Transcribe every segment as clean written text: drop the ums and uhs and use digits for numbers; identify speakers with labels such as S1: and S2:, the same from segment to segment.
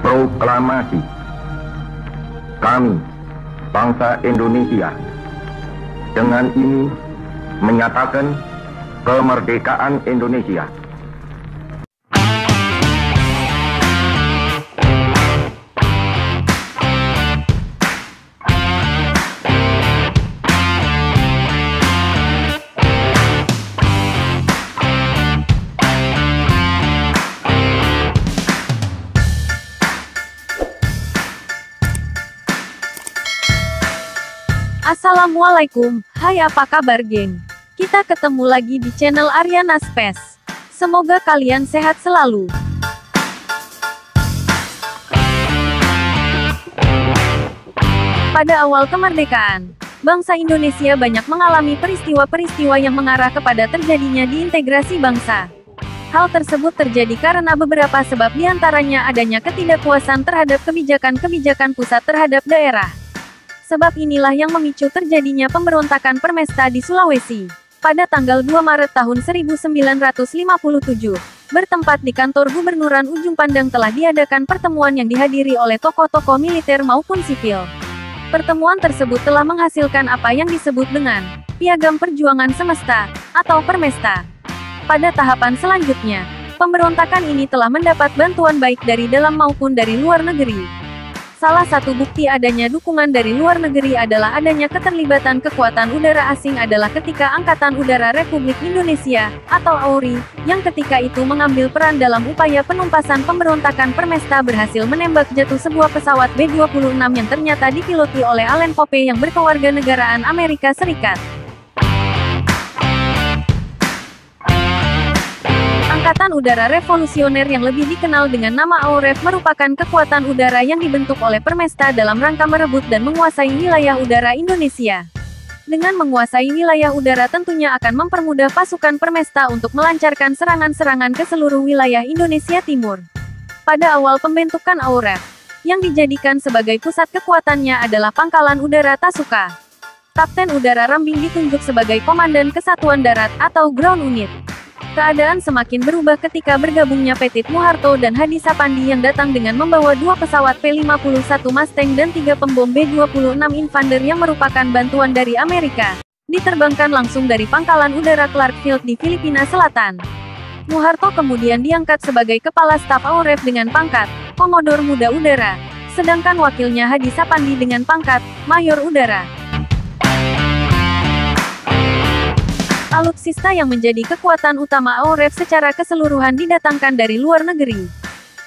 S1: Proklamasi. Kami, bangsa Indonesia, dengan ini menyatakan kemerdekaan Indonesia.
S2: Assalamualaikum, hai apa kabar geng? Kita ketemu lagi di channel Aryana Space. Semoga kalian sehat selalu. Pada awal kemerdekaan, bangsa Indonesia banyak mengalami peristiwa-peristiwa yang mengarah kepada terjadinya diintegrasi bangsa. Hal tersebut terjadi karena beberapa sebab diantaranya adanya ketidakpuasan terhadap kebijakan-kebijakan pusat terhadap daerah. Sebab inilah yang memicu terjadinya pemberontakan Permesta di Sulawesi. Pada tanggal 2 Maret tahun 1957, bertempat di kantor Gubernuran Ujung Pandang telah diadakan pertemuan yang dihadiri oleh tokoh-tokoh militer maupun sipil. Pertemuan tersebut telah menghasilkan apa yang disebut dengan Piagam Perjuangan Semesta, atau Permesta. Pada tahapan selanjutnya, pemberontakan ini telah mendapat bantuan baik dari dalam maupun dari luar negeri. Salah satu bukti adanya dukungan dari luar negeri adalah adanya keterlibatan kekuatan udara asing adalah ketika Angkatan Udara Republik Indonesia, atau AURI, yang ketika itu mengambil peran dalam upaya penumpasan pemberontakan Permesta berhasil menembak jatuh sebuah pesawat B-26 yang ternyata dipiloti oleh Allen Pope yang berkewarganegaraan Amerika Serikat. Angkatan Udara Revolusioner yang lebih dikenal dengan nama AUREF merupakan kekuatan udara yang dibentuk oleh Permesta dalam rangka merebut dan menguasai wilayah udara Indonesia. Dengan menguasai wilayah udara tentunya akan mempermudah pasukan Permesta untuk melancarkan serangan-serangan ke seluruh wilayah Indonesia Timur. Pada awal pembentukan AUREF, yang dijadikan sebagai pusat kekuatannya adalah Pangkalan Udara Tasuka. Kapten Udara Rambing ditunjuk sebagai Komandan Kesatuan Darat atau Ground Unit. Keadaan semakin berubah ketika bergabungnya Petit Muharto dan Hadi Sapandi yang datang dengan membawa 2 pesawat P-51 Mustang dan 3 pembom B-26 Invader yang merupakan bantuan dari Amerika. Diterbangkan langsung dari Pangkalan Udara Clark Field di Filipina Selatan. Muharto kemudian diangkat sebagai Kepala Staf AUREF dengan pangkat Komodor Muda Udara, sedangkan wakilnya Hadi Sapandi dengan pangkat Mayor Udara. Alutsista yang menjadi kekuatan utama AUREF secara keseluruhan didatangkan dari luar negeri.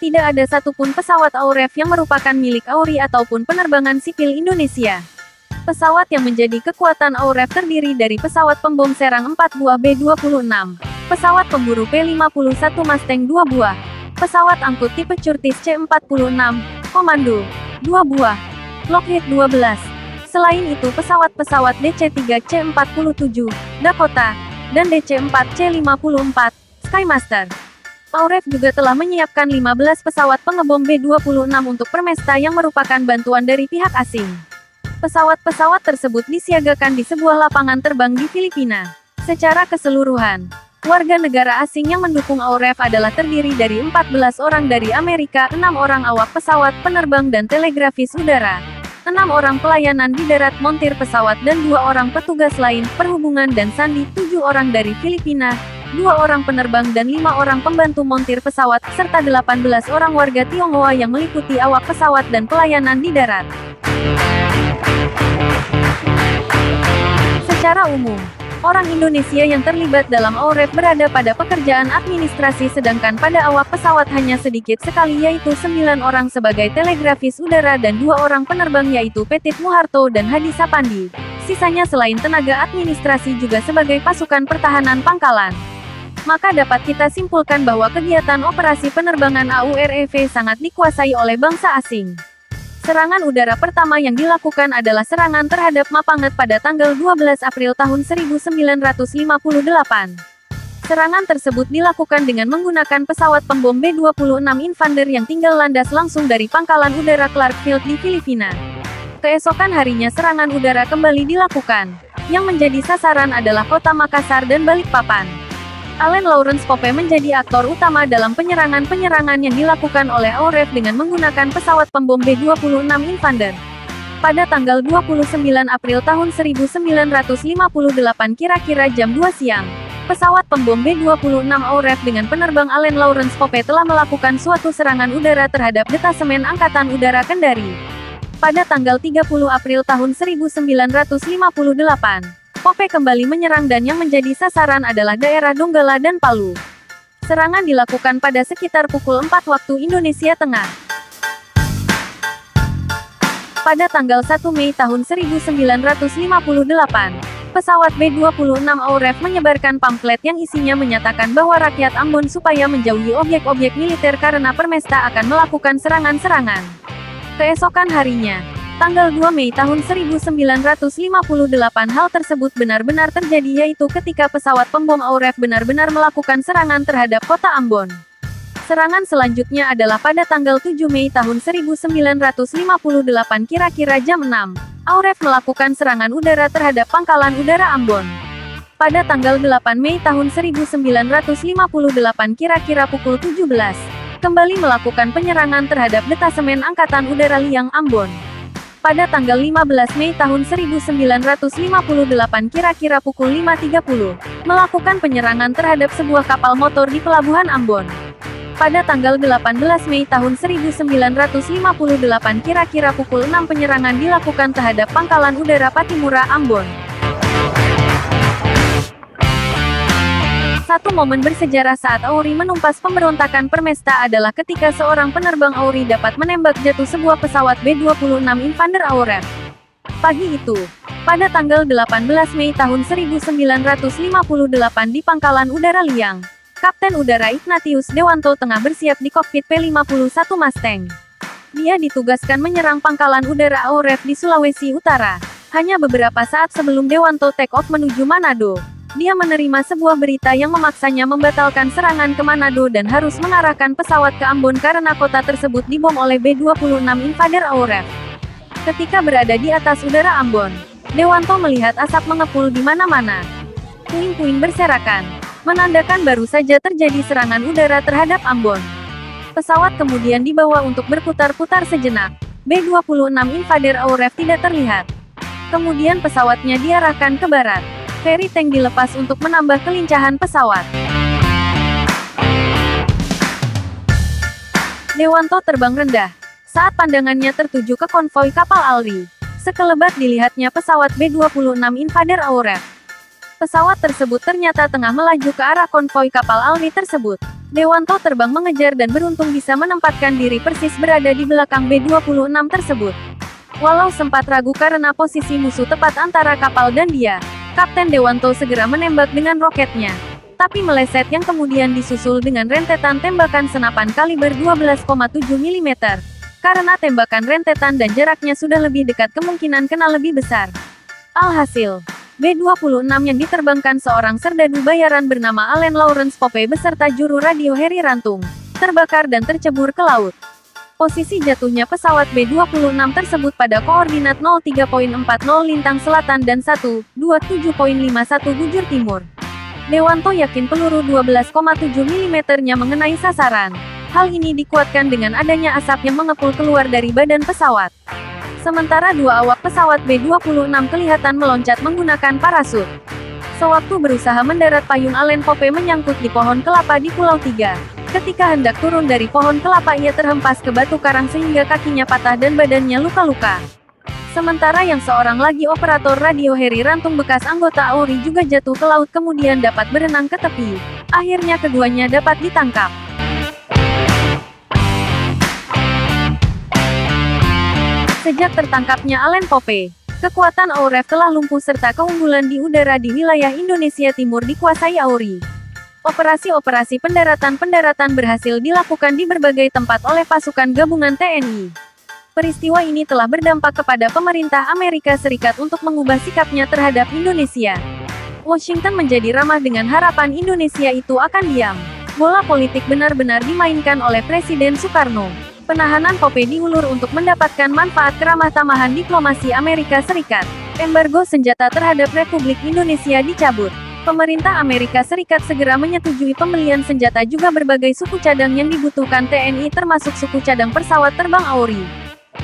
S2: Tidak ada satupun pesawat AUREF yang merupakan milik AURI ataupun penerbangan sipil Indonesia. Pesawat yang menjadi kekuatan AUREF terdiri dari pesawat pembom Serang 4 buah B-26, pesawat pemburu P-51 Mustang 2 buah, pesawat angkut tipe Curtiss C-46, Komando 2 buah, Lockheed 12. Selain itu pesawat-pesawat DC-3C-47, Dakota, dan DC-4C-54, Skymaster. AUREF juga telah menyiapkan 15 pesawat pengebom B-26 untuk Permesta yang merupakan bantuan dari pihak asing. Pesawat-pesawat tersebut disiagakan di sebuah lapangan terbang di Filipina. Secara keseluruhan, warga negara asing yang mendukung AUREF adalah terdiri dari 14 orang dari Amerika, 6 orang awak pesawat penerbang dan telegrafis udara, 6 orang pelayanan di darat montir pesawat dan 2 orang petugas lain, perhubungan dan sandi, 7 orang dari Filipina, 2 orang penerbang dan 5 orang pembantu montir pesawat, serta 18 orang warga Tionghoa yang meliputi awak pesawat dan pelayanan di darat. Secara umum, orang Indonesia yang terlibat dalam AUREF berada pada pekerjaan administrasi sedangkan pada awak pesawat hanya sedikit sekali yaitu 9 orang sebagai telegrafis udara dan 2 orang penerbang yaitu Petit Muharto dan Hadi Sapandi. Sisanya selain tenaga administrasi juga sebagai pasukan pertahanan pangkalan. Maka dapat kita simpulkan bahwa kegiatan operasi penerbangan AUREF sangat dikuasai oleh bangsa asing. Serangan udara pertama yang dilakukan adalah serangan terhadap Mapanget pada tanggal 12 April tahun 1958. Serangan tersebut dilakukan dengan menggunakan pesawat pembom B-26 Invader yang tinggal landas langsung dari Pangkalan Udara Clark Field di Filipina. Keesokan harinya serangan udara kembali dilakukan. Yang menjadi sasaran adalah kota Makassar dan Balikpapan. Allen Lawrence Pope menjadi aktor utama dalam penyerangan-penyerangan yang dilakukan oleh AURF dengan menggunakan pesawat pembom B-26 Invader. Pada tanggal 29 April tahun 1958 kira-kira jam 2 siang, pesawat pembom B-26 AURF dengan penerbang Allen Lawrence Pope telah melakukan suatu serangan udara terhadap detasemen Angkatan Udara Kendari. Pada tanggal 30 April tahun 1958, Pope kembali menyerang dan yang menjadi sasaran adalah daerah Donggala dan Palu. Serangan dilakukan pada sekitar pukul 4 waktu Indonesia Tengah. Pada tanggal 1 Mei tahun 1958, pesawat B-26 AURF menyebarkan pamflet yang isinya menyatakan bahwa rakyat Ambon supaya menjauhi objek-objek militer karena Permesta akan melakukan serangan-serangan. Keesokan harinya, tanggal 2 Mei tahun 1958 hal tersebut benar-benar terjadi yaitu ketika pesawat pembom AURF benar-benar melakukan serangan terhadap kota Ambon. Serangan selanjutnya adalah pada tanggal 7 Mei tahun 1958 kira-kira jam 6. AURF melakukan serangan udara terhadap Pangkalan Udara Ambon. Pada tanggal 8 Mei tahun 1958 kira-kira pukul 17, kembali melakukan penyerangan terhadap detasemen Angkatan Udara Liang Ambon. Pada tanggal 15 Mei tahun 1958 kira-kira pukul 5.30, melakukan penyerangan terhadap sebuah kapal motor di Pelabuhan Ambon. Pada tanggal 18 Mei tahun 1958 kira-kira pukul 6 penyerangan dilakukan terhadap Pangkalan Udara Patimura Ambon. Satu momen bersejarah saat AURI menumpas pemberontakan Permesta adalah ketika seorang penerbang AURI dapat menembak jatuh sebuah pesawat B-26 Invader AURF. Pagi itu, pada tanggal 18 Mei tahun 1958 di Pangkalan Udara Liang, Kapten Udara Ignatius Dewanto tengah bersiap di kokpit P-51 Mustang. Dia ditugaskan menyerang Pangkalan Udara AURF di Sulawesi Utara. Hanya beberapa saat sebelum Dewanto take off menuju Manado, dia menerima sebuah berita yang memaksanya membatalkan serangan ke Manado dan harus mengarahkan pesawat ke Ambon karena kota tersebut dibom oleh B-26 Invader AURF. Ketika berada di atas udara Ambon, Dewanto melihat asap mengepul di mana-mana. Puing-puing berserakan, menandakan baru saja terjadi serangan udara terhadap Ambon. Pesawat kemudian dibawa untuk berputar-putar sejenak. B-26 Invader AURF tidak terlihat. Kemudian pesawatnya diarahkan ke barat. Ferry tank dilepas untuk menambah kelincahan pesawat. Dewanto terbang rendah. Saat pandangannya tertuju ke konvoi kapal AURI, sekelebat dilihatnya pesawat B-26 Invader AURF. Pesawat tersebut ternyata tengah melaju ke arah konvoi kapal AURI tersebut. Dewanto terbang mengejar dan beruntung bisa menempatkan diri persis berada di belakang B-26 tersebut. Walau sempat ragu karena posisi musuh tepat antara kapal dan dia, Kapten Dewanto segera menembak dengan roketnya. Tapi meleset yang kemudian disusul dengan rentetan tembakan senapan kaliber 12,7 mm. Karena tembakan rentetan dan jaraknya sudah lebih dekat kemungkinan kena lebih besar. Alhasil, B-26 yang diterbangkan seorang serdadu bayaran bernama Allen Lawrence Pope beserta juru radio Harry Rantung, terbakar dan tercebur ke laut. Posisi jatuhnya pesawat B-26 tersebut pada koordinat 03.40 lintang selatan dan 127.51 bujur timur. Dewanto yakin peluru 12,7 mm-nya mengenai sasaran. Hal ini dikuatkan dengan adanya asap yang mengepul keluar dari badan pesawat. Sementara dua awak pesawat B-26 kelihatan meloncat menggunakan parasut. Sewaktu berusaha mendarat, payung Allen Pope menyangkut di pohon kelapa di Pulau Tiga. Ketika hendak turun dari pohon kelapa, ia terhempas ke batu karang sehingga kakinya patah dan badannya luka-luka. Sementara yang seorang lagi operator radio Harry Rantung bekas anggota AURI juga jatuh ke laut kemudian dapat berenang ke tepi. Akhirnya keduanya dapat ditangkap. Sejak tertangkapnya Allen Pope, kekuatan AURF telah lumpuh serta keunggulan di udara di wilayah Indonesia Timur dikuasai AURI. Operasi-operasi pendaratan-pendaratan berhasil dilakukan di berbagai tempat oleh pasukan gabungan TNI. Peristiwa ini telah berdampak kepada pemerintah Amerika Serikat untuk mengubah sikapnya terhadap Indonesia. Washington menjadi ramah dengan harapan Indonesia itu akan diam. Bola politik benar-benar dimainkan oleh Presiden Soekarno. Penahanan Pope diulur untuk mendapatkan manfaat keramah tamahan diplomasi Amerika Serikat. Embargo senjata terhadap Republik Indonesia dicabut. Pemerintah Amerika Serikat segera menyetujui pembelian senjata juga berbagai suku cadang yang dibutuhkan TNI termasuk suku cadang pesawat terbang Auri.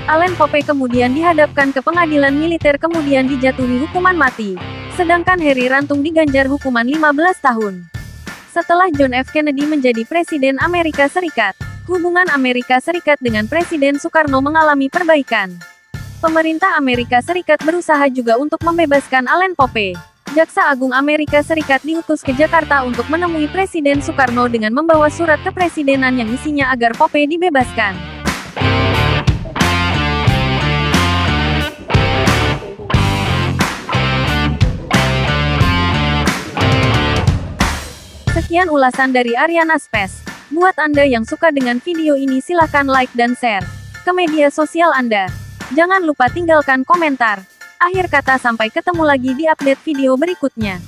S2: Allen Pope kemudian dihadapkan ke pengadilan militer kemudian dijatuhi hukuman mati. Sedangkan Harry Rantung diganjar hukuman 15 tahun. Setelah John F. Kennedy menjadi Presiden Amerika Serikat, hubungan Amerika Serikat dengan Presiden Soekarno mengalami perbaikan. Pemerintah Amerika Serikat berusaha juga untuk membebaskan Allen Pope. Jaksa Agung Amerika Serikat diutus ke Jakarta untuk menemui Presiden Soekarno dengan membawa surat kepresidenan yang isinya agar Pope dibebaskan. Sekian ulasan dari Ariana Space. Buat Anda yang suka dengan video ini silahkan like dan share ke media sosial Anda. Jangan lupa tinggalkan komentar. Akhir kata sampai ketemu lagi di update video berikutnya.